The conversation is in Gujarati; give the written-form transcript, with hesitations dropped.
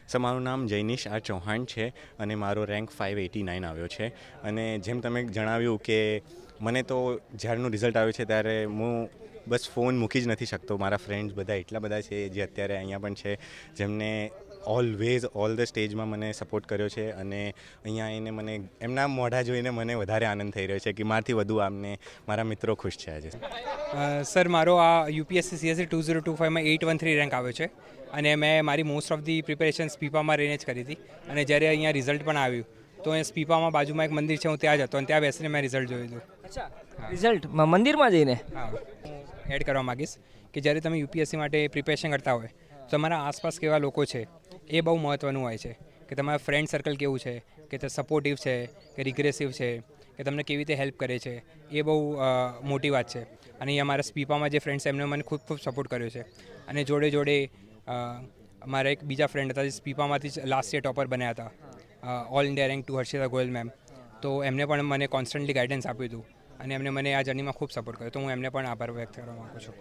સર મારું નામ જૈનિશ આર ચૌહાણ છે અને મારો રેન્ક 589 આવ્યો છે. અને જેમ તમે જણાવ્યું કે મને તો જ્યારનું રિઝલ્ટ આવ્યું છે ત્યારે હું બસ ફોન મૂકી જ નથી શકતો. મારા ફ્રેન્ડ્સ બધા એટલા બધા છે જે અત્યારે અહીંયા પણ છે, જેમને ઓલવેઝ ઓલ ધ સ્ટેજમાં મને સપોર્ટ કર્યો છે. અને અહીંયા આવીને મને એમના મોઢા જોઈને મને વધારે આનંદ થઈ રહ્યો છે કે મારાથી વધુ આમને મારા મિત્રો ખુશ છે આજે. સર મારો આ યુપીએસસી સીએસસી 2025માં 813 રેન્ક આવ્યો છે અને મેં મારી મોસ્ટ ઓફ ધી પ્રિપેરેશન સ્પીપામાં રહીને જ કરી હતી. અને જ્યારે અહીંયા રિઝલ્ટ પણ આવ્યું તો એ સ્પીપામાં બાજુમાં એક મંદિર છે, હું ત્યાં જ હતો અને ત્યાં બેસીને મેં રિઝલ્ટ જોયું હતું. અચ્છા, રિઝલ્ટ મંદિરમાં જઈને? હા, હું એડ કરવા માગીશ કે જ્યારે તમે યુપીએસસી માટે પ્રિપેરેશન કરતા હોય તો તમારા આસપાસ કેવા લોકો છે એ બહુ મહત્ત્વનું હોય છે. કે તમારા ફ્રેન્ડ સર્કલ કેવું છે, કે તે સપોર્ટિવ છે કે રિગ્રેસિવ છે, કે તમને કેવી રીતે હેલ્પ કરે છે, એ બહુ મોટી વાત છે. અને અહીંયા મારા સ્પીપામાં જે ફ્રેન્ડ્સ એમને મને ખૂબ સપોર્ટ કર્યો છે. અને જોડે જોડે મારા એક બીજા ફ્રેન્ડ હતા જે સ્પીપામાંથી જ લાસ્ટ યર ટોપર બન્યા હતા, all India rank 2 Harshita Goyal ma'am. તો એમને પણ મને કોન્સ્ટન્ટલી ગાઈડન્સ આપ્યું હતું અને એમને મને આ જર્નીમાં ખૂબ સપોર્ટ કર્યો. તો હું એમને પણ આભાર વ્યક્ત કરવા માગું છું.